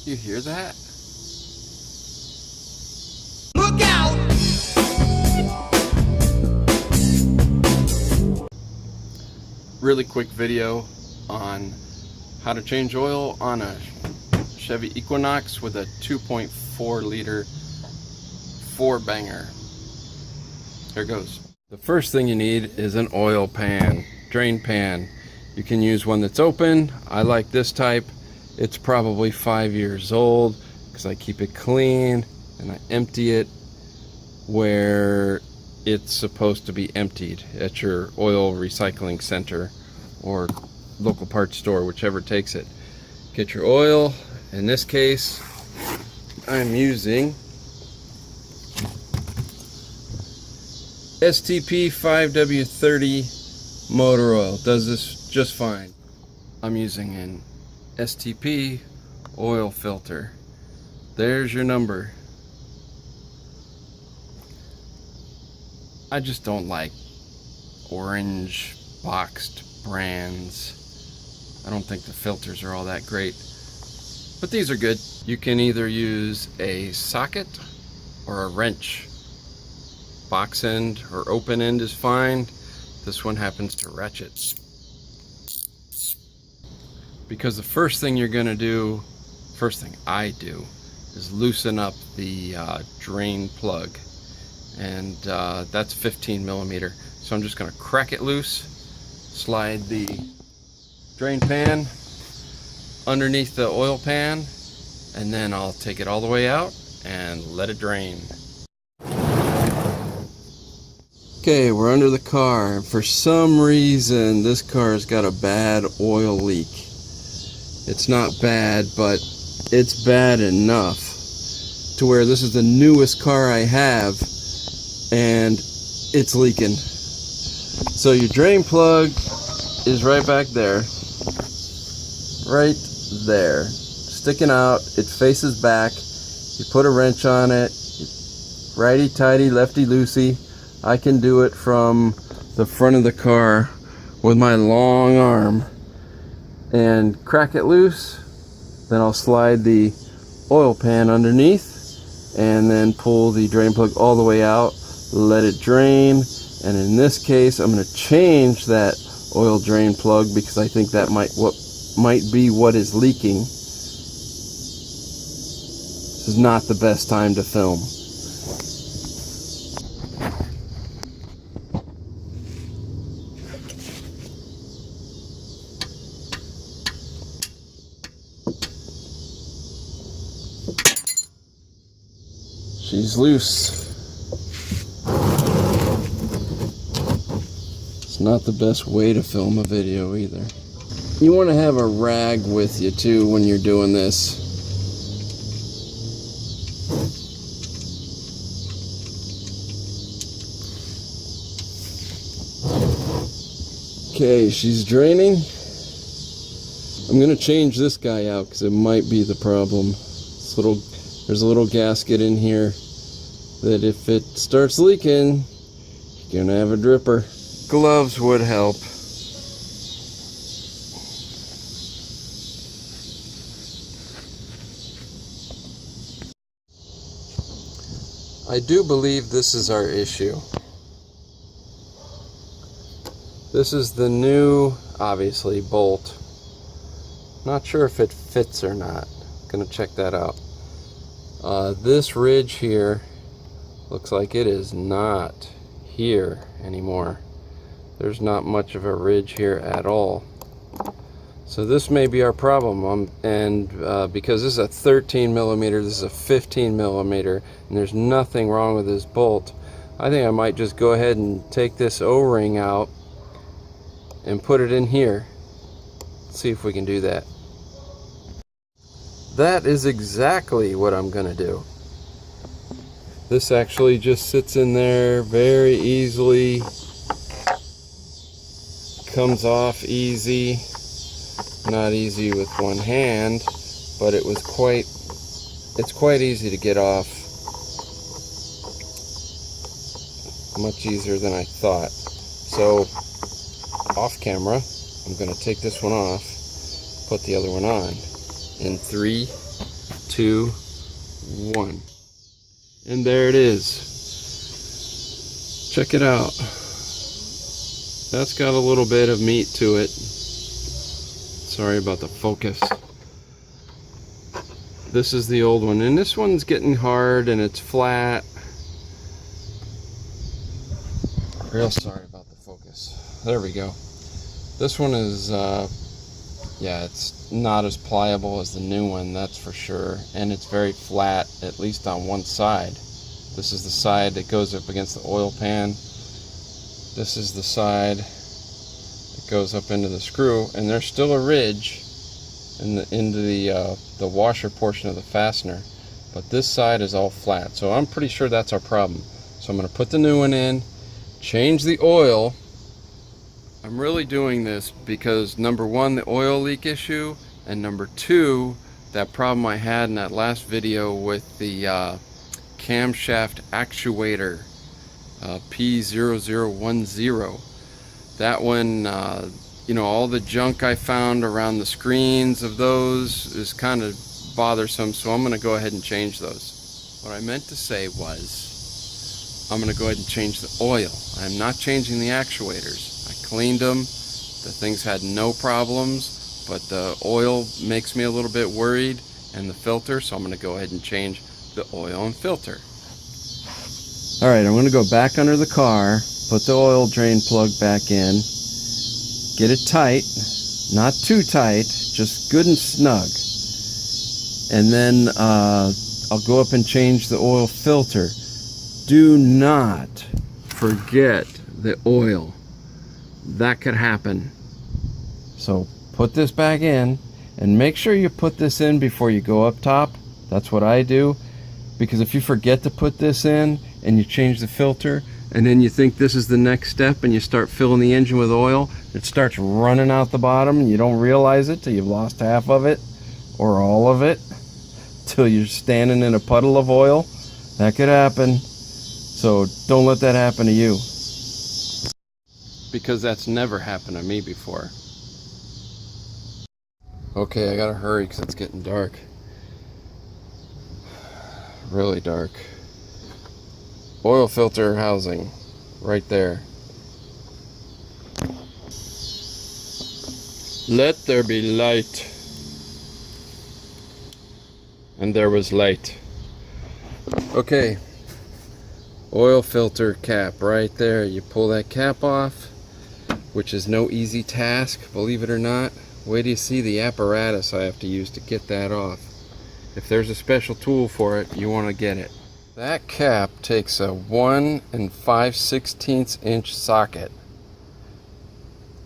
You hear that? Look out! Really quick video on how to change oil on a Chevy Equinox with a 2.4 liter 4-banger. Here goes. The first thing you need is an oil pan, drain pan. You can use one that's open. I like this type. It's probably 5 years old because I keep it clean and I empty it where it's supposed to be emptied at your oil recycling center or local parts store, whichever takes it. Get your oil. In this case, I'm using STP 5W30 motor oil. Does this just fine. I'm using an STP oil filter. There's your number. I just don't like orange boxed brands. I don't think the filters are all that great, but these are good. You can either use a socket or a wrench. Box end or open end is fine. This one happens to ratchet. Because the first thing you're gonna do, first thing I do, is loosen up the drain plug. And that's 15 millimeter. So I'm just gonna crack it loose, slide the drain pan underneath the oil pan, and then I'll take it all the way out and let it drain. Okay, we're under the car, and for some reason this car has got a bad oil leak. It's not bad, but it's bad enough to where this is the newest car I have and it's leaking. So your drain plug is right back there, right there, sticking out. It faces back. You put a wrench on it, righty tighty, lefty loosey. I can do it from the front of the car with my long arm and crack it loose. Then I'll slide the oil pan underneath and then pull the drain plug all the way out, let it drain. And in this case, I'm going to change that oil drain plug because I think that might be what is leaking. This is not the best time to film. She's loose. It's not the best way to film a video either. You want to have a rag with you too when you're doing this. Okay, she's draining. I'm going to change this guy out because it might be the problem. There's a little gasket in here that if it starts leaking, you're gonna have a dripper. Gloves would help. I do believe this is our issue. This is the new, obviously, bolt. Not sure if it fits or not. Gonna check that out. This ridge here looks like it is not here anymore. There's not much of a ridge here at all. So this may be our problem. Because this is a 13 millimeter, this is a 15 millimeter, and there's nothing wrong with this bolt, I think I might just go ahead and take this O-ring out and put it in here. Let's see if we can do that. That is exactly what I'm gonna do. This actually just sits in there very easily, comes off easy. Not easy with one hand, but it's quite easy to get off. Much easier than I thought. So off camera, I'm going to take this one off, put the other one on in 3, 2, 1. And there it is. Check it out. That's got a little bit of meat to it. Sorry about the focus. This is the old one, and this one's getting hard and it's flat. Real sorry about the focus. There we go. This one is, yeah, it's not as pliable as the new one, that's for sure. And it's very flat, at least on one side. This is the side that goes up against the oil pan. This is the side that goes up into the screw, and there's still a ridge into the washer portion of the fastener. But this side is all flat, so I'm pretty sure that's our problem. So I'm going to put the new one in, change the oil. I'm really doing this because number one, the oil leak issue, and number two, that problem I had in that last video with the camshaft actuator P0010. That one, you know, all the junk I found around the screens of those is kind of bothersome, so I'm going to go ahead and change those. What I meant to say was I'm going to go ahead and change the oil. I'm not changing the actuators. I cleaned them. The things had no problems, but the oil makes me a little bit worried, and the filter, so I'm going to go ahead and change the oil and filter. Alright, I'm going to go back under the car, put the oil drain plug back in, get it tight, not too tight, just good and snug. And then I'll go up and change the oil filter. Do not forget the oil. That could happen. So put this back in, and make sure you put this in before you go up top. That's what I do, because if you forget to put this in and you change the filter and then you think this is the next step and you start filling the engine with oil, it starts running out the bottom and you don't realize it till you've lost half of it or all of it, till you're standing in a puddle of oil. That could happen. So don't let that happen to you, because that's never happened to me before. Okay, I gotta hurry because it's getting dark. Really dark. Oil filter housing right there. Let there be light. And there was light. Okay, oil filter cap right there. You pull that cap off, which is no easy task, believe it or not. Wait till you see the apparatus I have to use to get that off. If there's a special tool for it, you want to get it. That cap takes a 1 5/16 inch socket.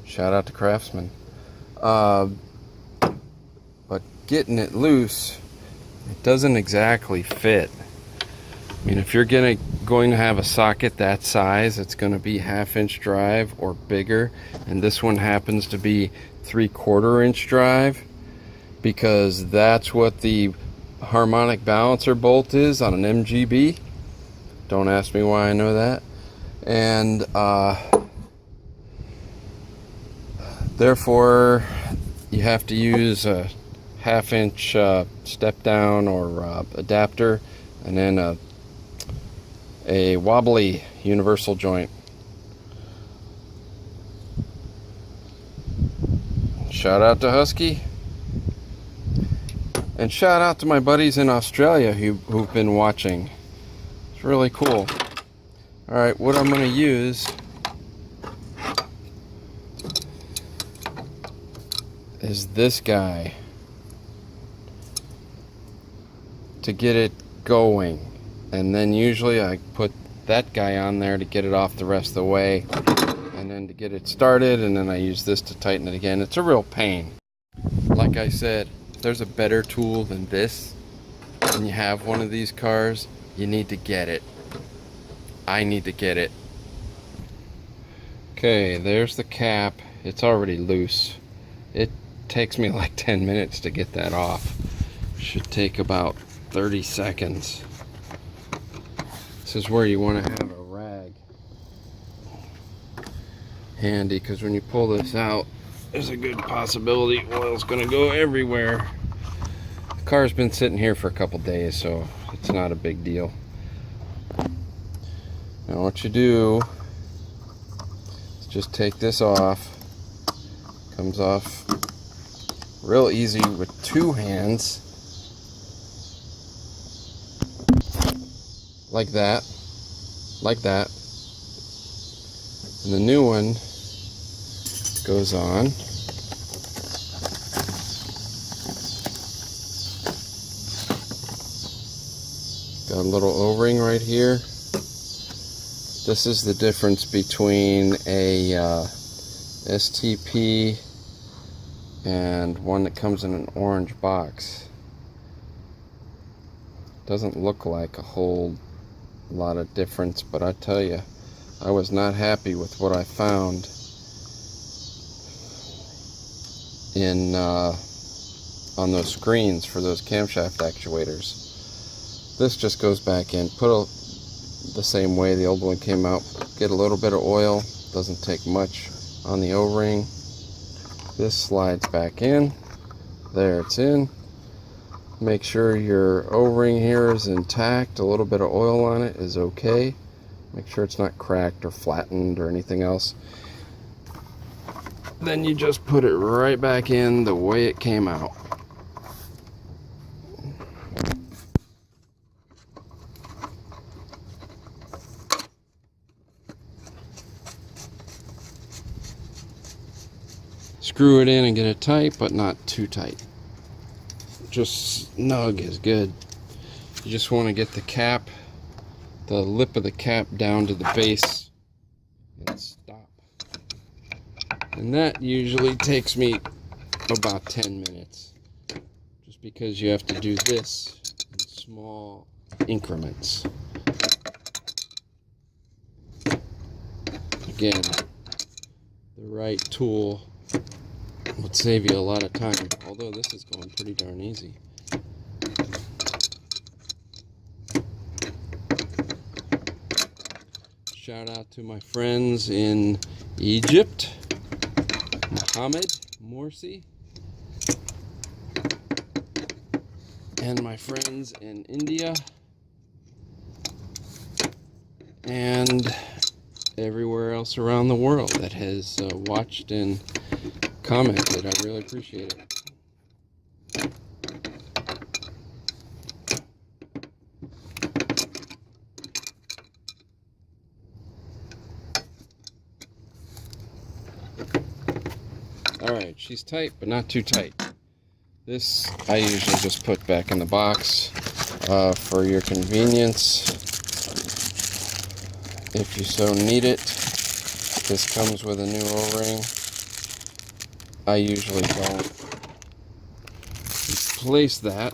Shout out to Craftsman. But getting it loose, it doesn't exactly fit. I mean, if you're going to have a socket that size, it's going to be 1/2 inch drive or bigger, and this one happens to be 3/4 inch drive, because that's what the harmonic balancer bolt is on an MGB. Don't ask me why I know that. And therefore you have to use a 1/2 inch step down or adapter, and then a wobbly universal joint. Shout out to Husky. And shout out to my buddies in Australia who've been watching. It's really cool. Alright, what I'm going to use is this guy to get it going. And then usually I put that guy on there to get it off the rest of the way. And then to get it started, and then I use this to tighten it again. It's a real pain. Like I said, if there's a better tool than this, and you have one of these cars, you need to get it. I need to get it. Okay, there's the cap. It's already loose. It takes me like 10 minutes to get that off. Should take about 30 seconds. This is where you want to have a rag handy, because when you pull this out, there's a good possibility oil's going to go everywhere. Car's been sitting here for a couple days, so it's not a big deal. Now what you do is just take this off. Comes off real easy with two hands. Like that. Like that. And the new one goes on. Got a little O-ring right here. This is the difference between a STP and one that comes in an orange box. Doesn't look like a whole lot of difference, but I tell you, I was not happy with what I found in on those screens for those camshaft actuators. This just goes back in, the same way the old one came out. Get a little bit of oil, doesn't take much on the O-ring. This slides back in. There, it's in. Make sure your O-ring here is intact. A little bit of oil on it is okay. Make sure it's not cracked or flattened or anything else. Then you just put it right back in the way it came out. Screw it in and get it tight, but not too tight. Just snug is good. You just want to get the cap, the lip of the cap down to the base and stop. And that usually takes me about 10 minutes. Just because you have to do this in small increments. Again, the right tool would save you a lot of time, although this is going pretty darn easy. Shout out to my friends in Egypt, Mohammed Morsi, and my friends in India, and everywhere else around the world that has watched and commented. I really appreciate it. Alright, she's tight, but not too tight. This I usually just put back in the box for your convenience. If you so need it. This comes with a new O-ring. I usually don't replace that.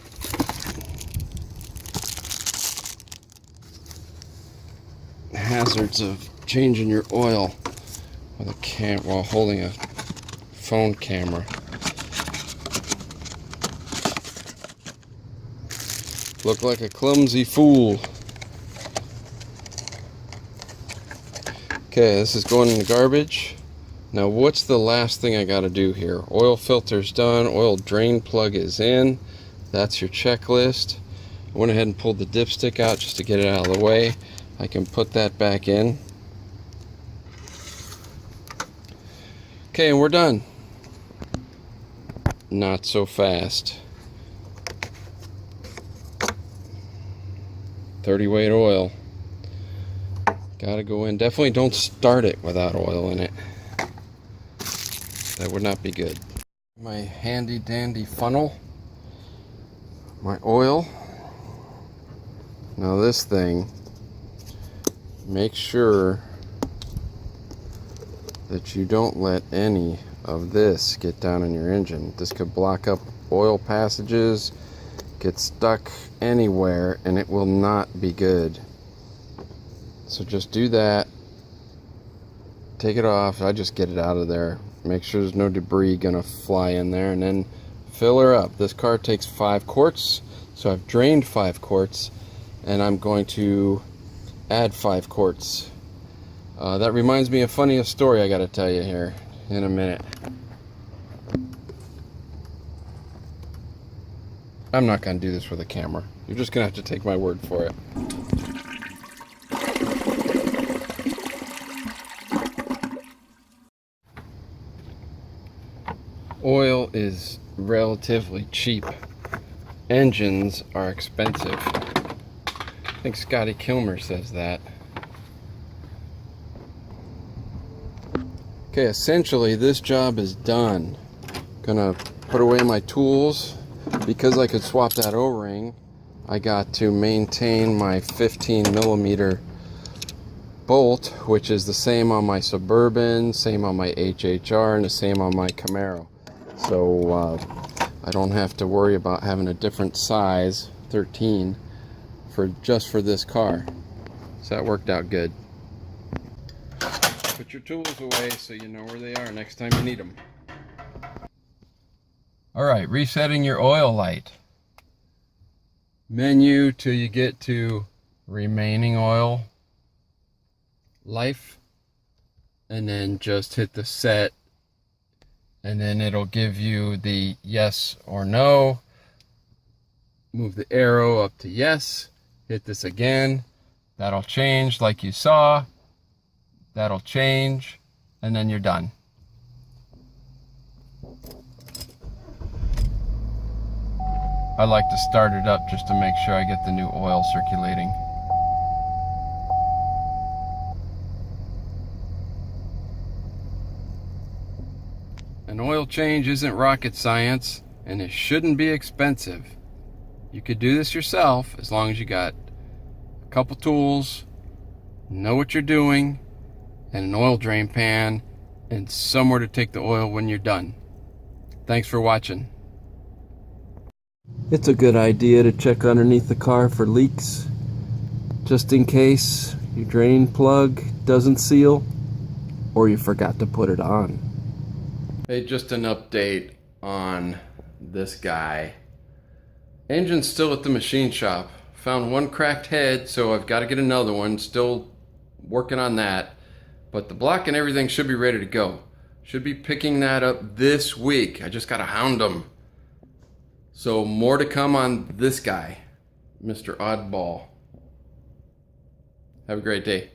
Hazards of changing your oil with a while holding a phone camera. Look like a clumsy fool. Okay, this is going in the garbage. Now what's the last thing I gotta do here? Oil filter's done, oil drain plug is in. That's your checklist. I went ahead and pulled the dipstick out just to get it out of the way. I can put that back in. Okay, and we're done. Not so fast. 30 weight oil. Gotta go in. Definitely don't start it without oil in it. That would not be good. My handy dandy funnel. My oil. Now this thing, make sure that you don't let any of this get down in your engine. This could block up oil passages, get stuck anywhere, and it will not be good. So just do that. Take it off. I just get it out of there. Make sure there's no debris gonna fly in there, and then fill her up. This car takes 5 quarts, so I've drained 5 quarts, and I'm going to add 5 quarts. That reminds me of a funny story I gotta tell you here in a minute. I'm not going to do this with a camera. You're just going to have to take my word for it. Oil is relatively cheap. Engines are expensive. I think Scotty Kilmer says that. Okay, essentially this job is done. Gonna put away my tools. Because I could swap that O-ring, I got to maintain my 15mm bolt, which is the same on my Suburban, same on my HHR, and the same on my Camaro. So I don't have to worry about having a different size, 13, just for this car. So that worked out good. Put your tools away so you know where they are next time you need them. Alright, resetting your oil light. Menu till you get to remaining oil, life, and then just hit the set, and then it'll give you the yes or no. Move the arrow up to yes, hit this again, that'll change like you saw, that'll change, and then you're done. I like to start it up just to make sure I get the new oil circulating. An oil change isn't rocket science, and it shouldn't be expensive. You could do this yourself as long as you got a couple tools, know what you're doing, and an oil drain pan, and somewhere to take the oil when you're done. Thanks for watching. It's a good idea to check underneath the car for leaks, just in case your drain plug doesn't seal or you forgot to put it on. Hey, just an update on this guy. Engine's still at the machine shop. Found one cracked head, so I've got to get another one. Still working on that. But the block and everything should be ready to go. Should be picking that up this week. I just got to hound them. So more to come on this guy, Mr. Oddball. Have a great day.